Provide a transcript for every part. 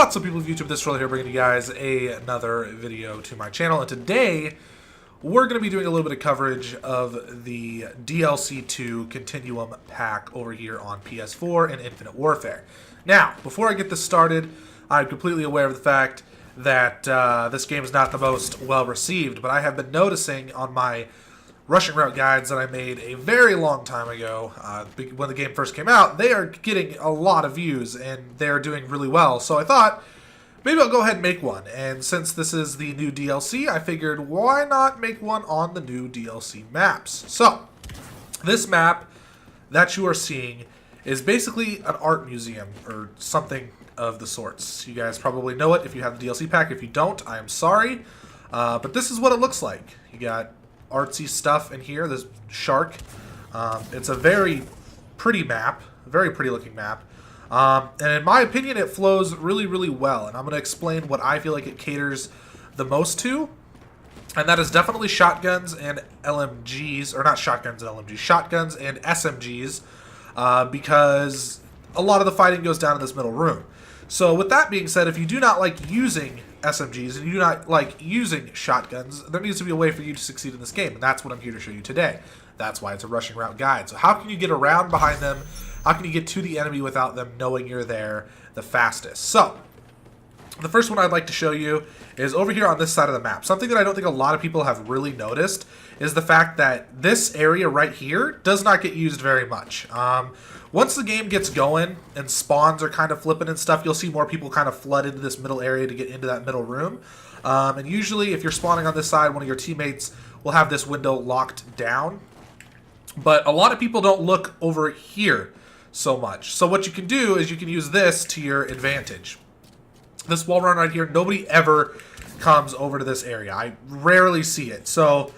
What's up, people of YouTube? This Troll here, bringing you guys another video to my channel, and today we're going to be doing a little bit of coverage of the DLC 2 Continuum pack over here on PS4 and Infinite Warfare. Now, before I get this started, I'm completely aware of the fact that this game is not the most well received, but I have been noticing on my rushing route guides that I made a very long time ago, when the game first came out, they are getting a lot of views and they're doing really well. So I thought, maybe I'll go ahead and make one. And since this is the new DLC, I figured, why not make one on the new DLC maps? So, this map that you are seeing is basically an art museum or something of the sorts. You guys probably know it if you have the DLC pack. If you don't, I am sorry. But this is what it looks like. You got artsy stuff in here. This shark. It's a very pretty map, very pretty looking map, and in my opinion it flows really, really well, and I'm going to explain what I feel like it caters the most to, and that is definitely shotguns and LMGs, or not shotguns and LMGs, shotguns and SMGs, because a lot of the fighting goes down in this middle room. So with that being said, if you do not like using SMGs and you do not like using shotguns, there needs to be a way for you to succeed in this game, and that's what I'm here to show you today. That's why it's a rushing route guide. So how can you get around behind them? How can you get to the enemy without them knowing you're there the fastest? So the first one I'd like to show you is over here on this side of the map. Something that I don't think a lot of people have really noticed is the fact that this area right here does not get used very much. Once the game gets going and spawns are kind of flipping and stuff, you'll see more people kind of flood into this middle area to get into that middle room. And usually if you're spawning on this side, one of your teammates will have this window locked down. But a lot of people don't look over here so much. So what you can do is you can use this to your advantage. This wall run right here, nobody ever comes over to this area. I rarely see it. So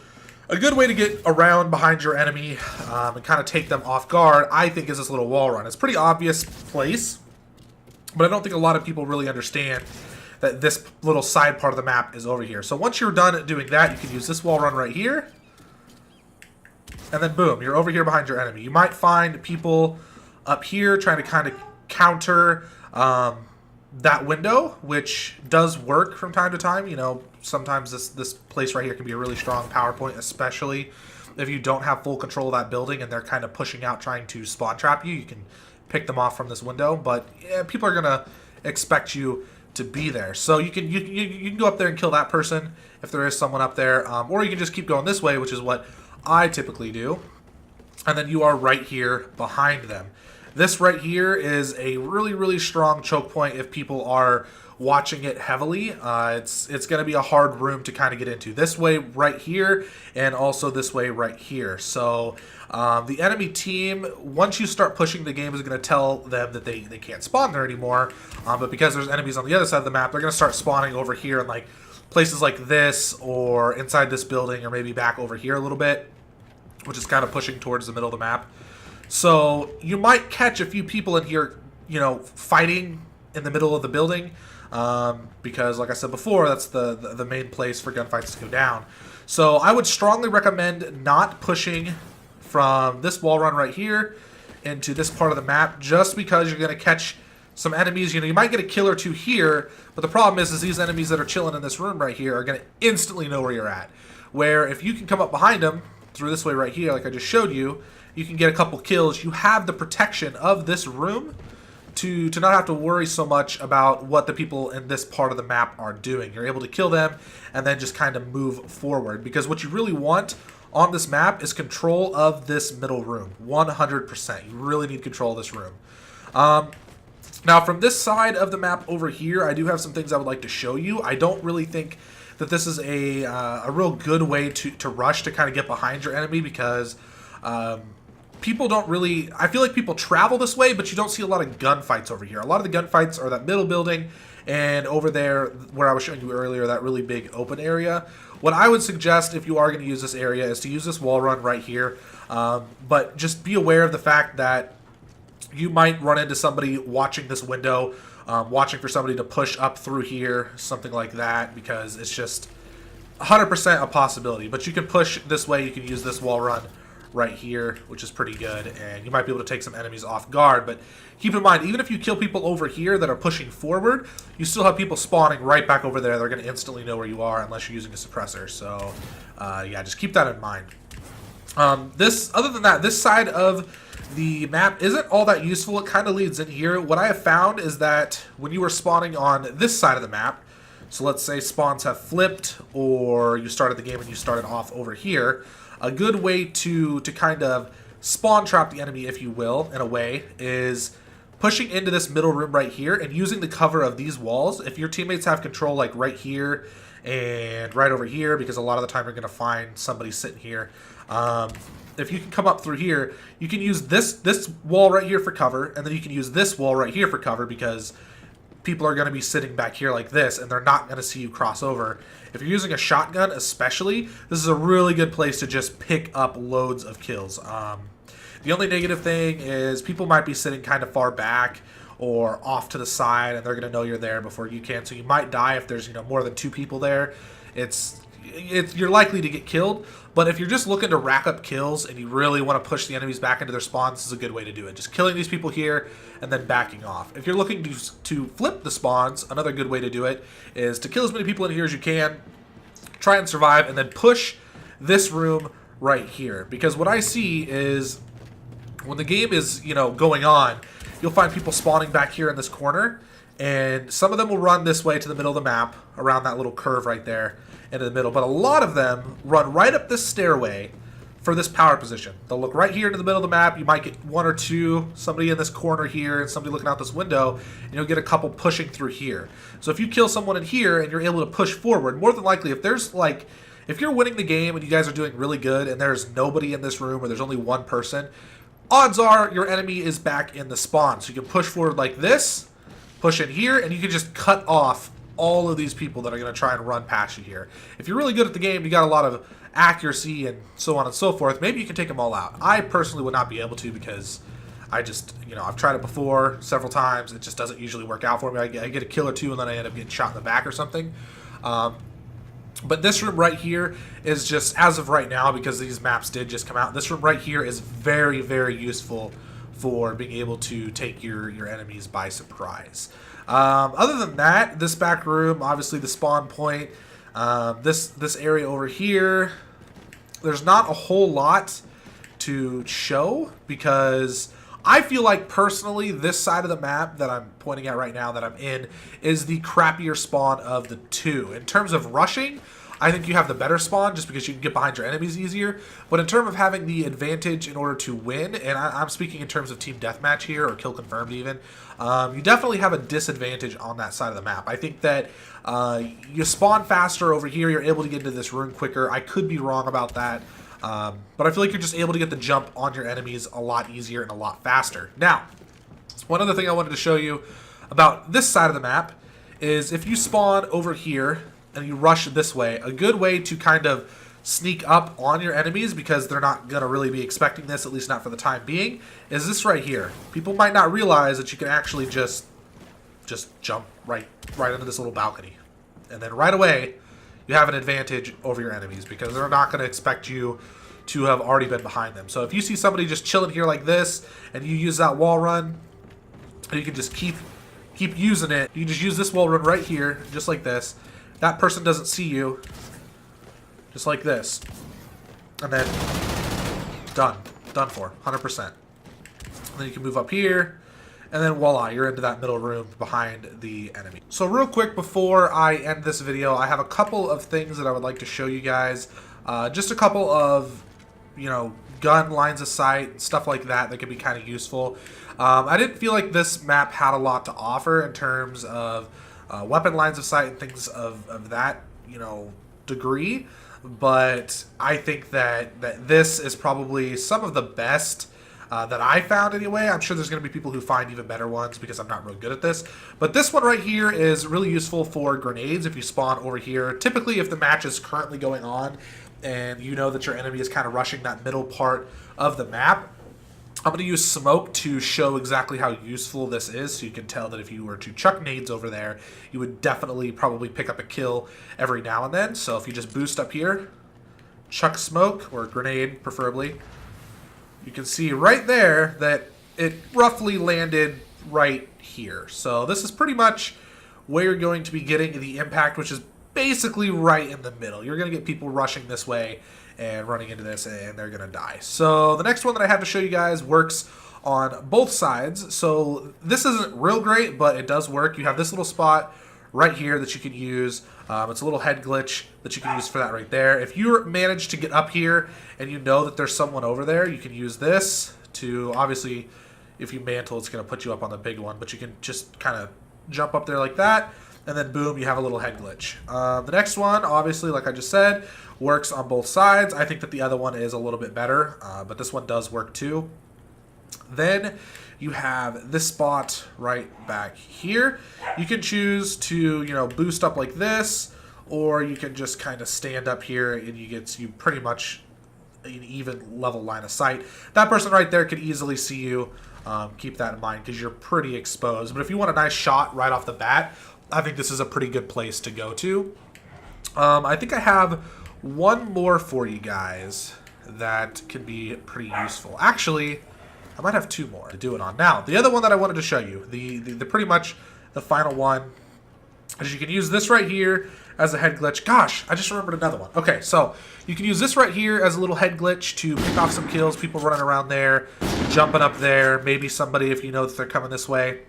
a good way to get around behind your enemy and kind of take them off guard, I think, is this little wall run. It's a pretty obvious place, but I don't think a lot of people really understand that this little side part of the map is over here. So once you're done doing that, you can use this wall run right here, and then boom, you're over here behind your enemy. You might find people up here trying to kind of counter that window, which does work from time to time. You know, sometimes this place right here can be a really strong power point, especially if you don't have full control of that building and they're kind of pushing out trying to spawn trap you. You can pick them off from this window, but yeah, people are gonna expect you to be there. So you can go up there and kill that person if there is someone up there, or you can just keep going this way, which is what I typically do, and then you are right here behind them. This right here is a really, really strong choke point if people are watching it heavily. It's going to be a hard room to kind of get into. This way right here, and also this way right here. So the enemy team, once you start pushing, the game is going to tell them that they can't spawn there anymore. But because there's enemies on the other side of the map, they're going to start spawning over here in like places like this, or inside this building, or maybe back over here a little bit, which is kind of pushing towards the middle of the map. So you might catch a few people in here, you know, fighting in the middle of the building, because like I said before, that's the main place for gunfights to go down. So I would strongly recommend not pushing from this wall run right here into this part of the map, just because you're going to catch some enemies. You know, you might get a kill or two here, but the problem is these enemies that are chilling in this room right here are going to instantly know where you're at. Where if you can come up behind them through this way right here, like I just showed you, you can get a couple kills. You have the protection of this room to not have to worry so much about what the people in this part of the map are doing. You're able to kill them and then just kind of move forward, because what you really want on this map is control of this middle room. 100%. You really need control of this room. Now from this side of the map over here, I do have some things I would like to show you. I don't really think that this is a real good way to rush to kind of get behind your enemy, because people don't really, I feel like people travel this way, but you don't see a lot of gunfights over here. A lot of the gunfights are that middle building and over there where I was showing you earlier, that really big open area. What I would suggest if you are going to use this area is to use this wall run right here, but just be aware of the fact that you might run into somebody watching this window, watching for somebody to push up through here, something like that, because it's just 100% a possibility. But you can push this way, you can use this wall run right here, which is pretty good, and you might be able to take some enemies off guard. But keep in mind, even if you kill people over here that are pushing forward, you still have people spawning right back over there. They're going to instantly know where you are unless you're using a suppressor. So yeah, just keep that in mind. Other than that, this side of the map isn't all that useful. It kind of leads in here. What I have found is that when you are spawning on this side of the map, so let's say spawns have flipped, or you started the game and you started off over here, a good way to kind of spawn trap the enemy, if you will, in a way, is pushing into this middle room right here and using the cover of these walls. If your teammates have control like right here and right over here, because a lot of the time you're going to find somebody sitting here, if you can come up through here, you can use this wall right here for cover, and then you can use this wall right here for cover, because people are going to be sitting back here like this, and they're not going to see you cross over. If you're using a shotgun especially, this is a really good place to just pick up loads of kills. The only negative thing is people might be sitting kind of far back or off to the side, and they're going to know you're there before you can, so you might die if there's more than 2 people there. You're likely to get killed, but if you're just looking to rack up kills and you really want to push the enemies back into their spawns, this is a good way to do it. Just killing these people here and then backing off. If you're looking to flip the spawns, another good way to do it is to kill as many people in here as you can, try and survive, and then push this room right here. Because what I see is when the game is, going on, you'll find people spawning back here in this corner, and some of them will run this way to the middle of the map, around that little curve right there into the middle, but a lot of them run right up this stairway for this power position. They'll look right here into the middle of the map. You might get 1 or 2, somebody in this corner here and somebody looking out this window, and you'll get a couple pushing through here. So if you kill someone in here and you're able to push forward, more than likely, if you're winning the game and you guys are doing really good and there's nobody in this room or there's only 1 person, odds are your enemy is back in the spawn. So you can push forward like this, push in here, and you can just cut off all of these people that are going to try and run past you here. If you're really good at the game, you got a lot of accuracy and so on and so forth, maybe you can take them all out. I personally would not be able to, because I just, I've tried it before several times. It just doesn't usually work out for me. I get a kill or 2 and then I end up getting shot in the back or something. But this room right here is just, as of right now, because these maps did just come out, this room right here is very, very useful for being able to take your enemies by surprise. Other than that, this back room, obviously the spawn point, this area over here, there's not a whole lot to show, because I feel like personally this side of the map that I'm pointing at right now that I'm in is the crappier spawn of the 2. In terms of rushing, I think you have the better spawn just because you can get behind your enemies easier. But in terms of having the advantage in order to win, and I'm speaking in terms of team deathmatch here, or kill confirmed even, you definitely have a disadvantage on that side of the map. I think that you spawn faster over here, you're able to get into this room quicker. I could be wrong about that. But I feel like you're just able to get the jump on your enemies a lot easier and a lot faster. Now, one other thing I wanted to show you about this side of the map is if you spawn over here and you rush this way, a good way to kind of sneak up on your enemies, because they're not going to really be expecting this, at least not for the time being, is this right here. People might not realize that you can actually just jump right into this little balcony. And then right away, you have an advantage over your enemies, because they're not going to expect you to have already been behind them. So if you see somebody just chilling here like this, and you use that wall run, and you can just keep using it. You can just use this wall run right here, just like this. That person doesn't see you, just like this. And then, done for, 100%. And then you can move up here, and then voila, you're into that middle room behind the enemy. So real quick before I end this video, I have a couple of things that I would like to show you guys. Just a couple of, gun lines of sight, stuff like that that could be kind of useful. I didn't feel like this map had a lot to offer in terms of weapon lines of sight and things of that, degree. But I think that this is probably some of the best that I found anyway. I'm sure there's going to be people who find even better ones, because I'm not real good at this. But this one right here is really useful for grenades if you spawn over here. Typically, if the match is currently going on and you know that your enemy is kind of rushing that middle part of the map, I'm going to use smoke to show exactly how useful this is, so you can tell that if you were to chuck nades over there, you would definitely probably pick up a kill every now and then. So if you just boost up here, chuck smoke, or grenade preferably, you can see right there that it roughly landed right here. So this is pretty much where you're going to be getting the impact, which is basically right in the middle. You're going to get people rushing this way and running into this, and they're going to die. So the next one that I have to show you guys works on both sides. So this isn't real great, but it does work. You have this little spot right here that you can use. It's a little head glitch that you can use for that right there. If you manage to get up here and you know that there's someone over there, you can use this to, obviously, if you mantle, it's going to put you up on the big one, but you can just kind of jump up there like that, and then boom, you have a little head glitch. The next one, obviously, like I just said, works on both sides. I think that the other one is a little bit better, but this one does work too. Then you have this spot right back here. You can choose to, you know, boost up like this, or you can just kind of stand up here and you pretty much an even level line of sight. That person right there could easily see you. Keep that in mind because you're pretty exposed. But if you want a nice shot right off the bat, I think this is a pretty good place to go to. I think I have one more for you guys that can be pretty useful. Actually, I might have two more to do it on. Now, the other one that I wanted to show you, the pretty much the final one, is you can use this right here as a head glitch. Gosh, I just remembered another one. Okay, so you can use this right here as a little head glitch to pick off some kills, people running around there, jumping up there, maybe somebody if you know that they're coming this way.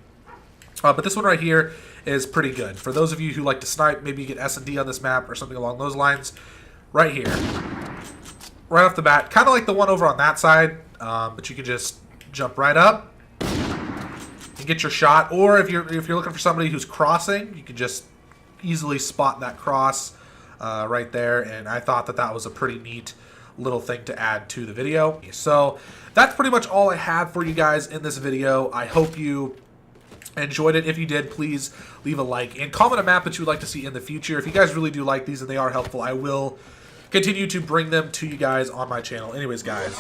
But this one right here is pretty good. For those of you who like to snipe, maybe you get S&D on this map or something along those lines, right here. Right off the bat, kind of like the one over on that side, but you can just jump right up and get your shot. Or if you're looking for somebody who's crossing, you can just easily spot that cross right there. And I thought that that was a pretty neat little thing to add to the video. So that's pretty much all I have for you guys in this video. I hope you enjoyed it. If you did, please leave a like and comment a map that you would like to see in the future. If you guys really do like these and they are helpful, I will continue to bring them to you guys on my channel. Anyways, guys.